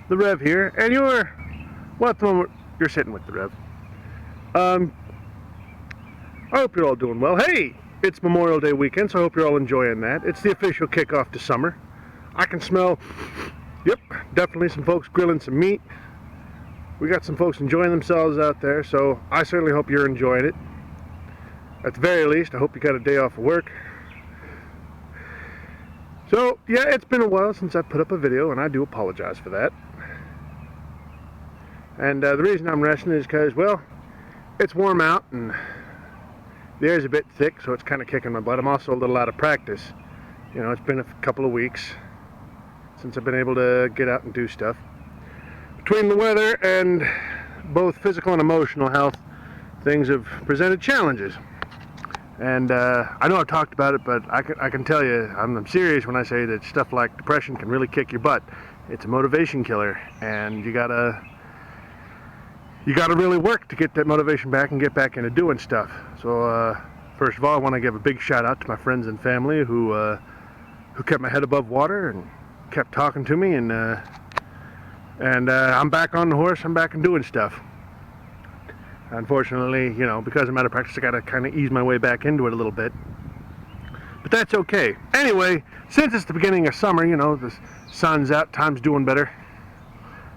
the Rev here, and well, at the moment, you're sitting with the Rev. I hope you're all doing well. Hey, it's Memorial Day weekend, so I hope you're all enjoying that. It's the official kickoff to summer. I can smell, yep, definitely some folks grilling some meat. We got some folks enjoying themselves out there, so I certainly hope you're enjoying it. At the very least, I hope you got a day off of work. So, yeah, it's been a while since I put up a video, and I do apologize for that. And the reason I'm resting is because, well, it's warm out, and the air's a bit thick, so it's kind of kicking my butt. I'm also a little out of practice. You know, it's been a couple of weeks since I've been able to get out and do stuff. Between the weather and both physical and emotional health, things have presented challenges. And I know I've talked about it, but I can tell you, I'm serious when I say that stuff like depression can really kick your butt. It's a motivation killer, and you gotta really work to get that motivation back and get back into doing stuff. So first of all, I want to give a big shout out to my friends and family who kept my head above water and kept talking to me, and I'm back on the horse. I'm back and doing stuff. Unfortunately, you know, because I'm out of practice, I got to kind of ease my way back into it a little bit. But that's okay. Anyway, since it's the beginning of summer, you know, the sun's out, time's doing better.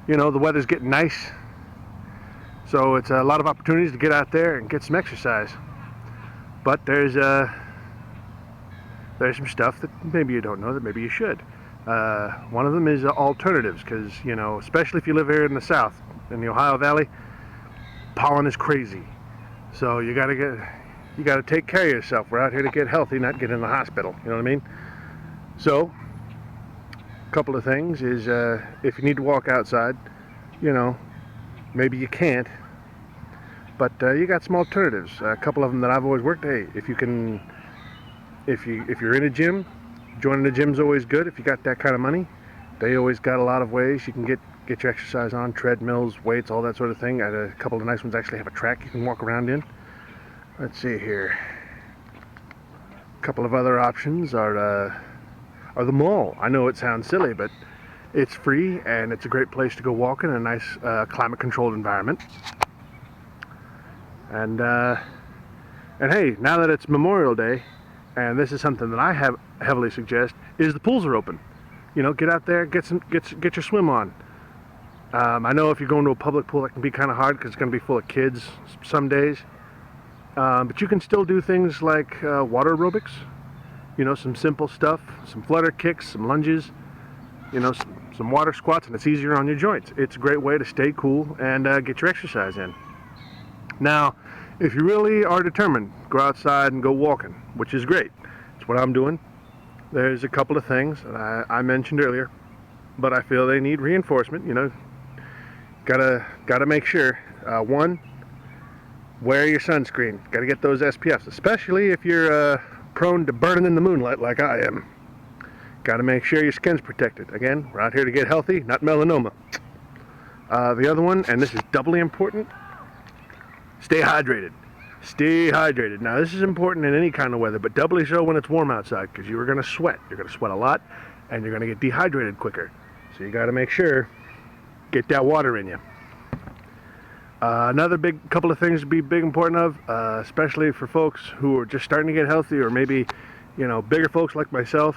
You know, the weather's getting nice. So it's a lot of opportunities to get out there and get some exercise. But there's some stuff that maybe you don't know that maybe you should. One of them is alternatives, because, you know, especially if you live here in the South, in the Ohio Valley, pollen is crazy. So you gotta take care of yourself. We're out here to get healthy, not get in the hospital. You know what I mean? So, a couple of things is if you need to walk outside, you know, maybe you can't, but you got some alternatives. A couple of them that I've always worked. Hey, if you're in a gym, joining a gym's always good. If you got that kind of money, they always got a lot of ways you can get your exercise on, treadmills, weights, all that sort of thing. A couple of nice ones actually have a track you can walk around in. Let's see here. A couple of other options are the mall. I know it sounds silly, but it's free and it's a great place to go walk in a nice climate-controlled environment. And hey, now that it's Memorial Day, and this is something that I heavily suggest, is the pools are open. You know, get out there, get your swim on. I know if you're going to a public pool, that can be kind of hard because it's going to be full of kids some days. But you can still do things like water aerobics. You know, some simple stuff, some flutter kicks, some lunges. You know, some water squats, and it's easier on your joints. It's a great way to stay cool and get your exercise in. Now, if you really are determined, go outside and go walking, which is great. It's what I'm doing. There's a couple of things that I mentioned earlier, but I feel they need reinforcement. You know, gotta make sure. One, wear your sunscreen. Gotta get those SPFs, especially if you're prone to burning in the moonlight like I am. Gotta make sure your skin's protected. Again, we're out here to get healthy, not melanoma. The other one, and this is doubly important, stay hydrated. Stay hydrated. Now, this is important in any kind of weather, but doubly so when it's warm outside, because you are going to sweat. You're going to sweat a lot, and you're going to get dehydrated quicker. So you got to make sure, get that water in you. Another couple of things to be important of, especially for folks who are just starting to get healthy, or maybe, you know, bigger folks like myself.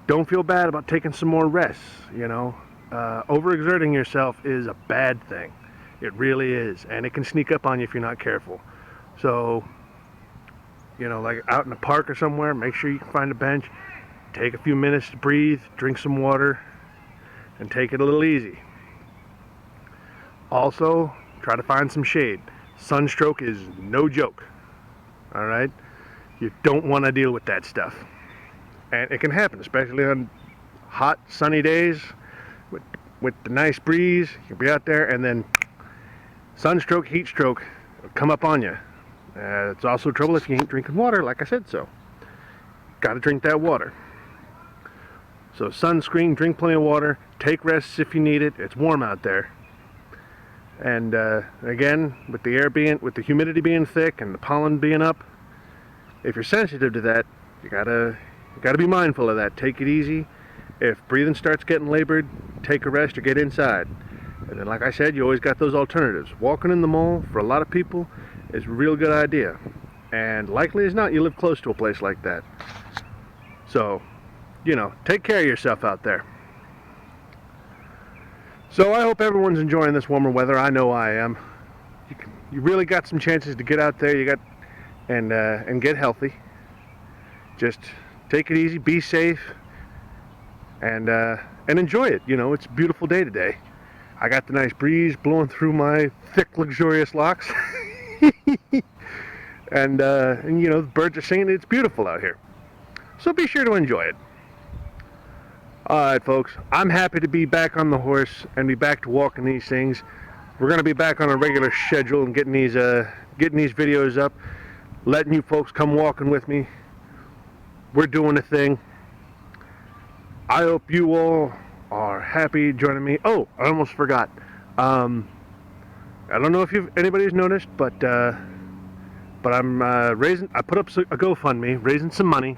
Don't feel bad about taking some more rests. You know, overexerting yourself is a bad thing. It really is, and it can sneak up on you if you're not careful. So, you know, like out in the park or somewhere, make sure you can find a bench, take a few minutes to breathe, drink some water, and take it a little easy. Also, try to find some shade. Sunstroke is no joke. All right? You don't want to deal with that stuff. And it can happen, especially on hot, sunny days with the nice breeze. You'll be out there, and then sunstroke, heat stroke will come up on you. It's also trouble if you ain't drinking water, like I said so. Got to drink that water. So sunscreen, drink plenty of water, take rests if you need it. It's warm out there. And again, with the humidity being thick and the pollen being up, if you're sensitive to that, you gotta be mindful of that. Take it easy, If breathing starts getting labored, take a rest or get inside. And then, like I said, you always got those alternatives. Walking in the mall, for a lot of people, is a real good idea. And likely as not, you live close to a place like that. So, you know, take care of yourself out there. So I hope everyone's enjoying this warmer weather. I know I am. You really got some chances to get out there. You got and get healthy. Just take it easy, be safe, and enjoy it. You know, it's a beautiful day today. I got the nice breeze blowing through my thick, luxurious locks, and you know, the birds are singing. It's beautiful out here. So be sure to enjoy it. Alright folks, I'm happy to be back on the horse and be back to walking these things. We're going to be back on a regular schedule and getting these videos up, letting you folks come walking with me. We're doing a thing. I hope you all are happy joining me. Oh, I almost forgot. I don't know if anybody's noticed, but I'm I put up a GoFundMe, raising some money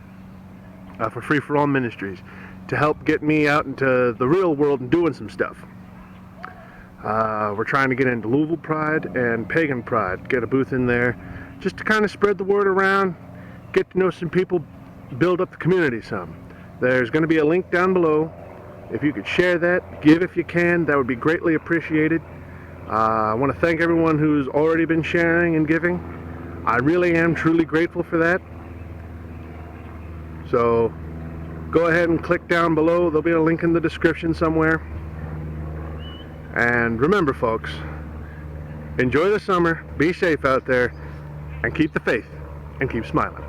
for Free for All Ministries to help get me out into the real world and doing some stuff. We're trying to get into Louisville Pride and Pagan Pride, get a booth in there, just to kind of spread the word around, get to know some people, build up the community some. There's going to be a link down below. If you could share that, give if you can, that would be greatly appreciated. I want to thank everyone who's already been sharing and giving. I really am truly grateful for that. So go ahead and click down below. There'll be a link in the description somewhere. And remember folks, enjoy the summer, be safe out there, and keep the faith, and keep smiling.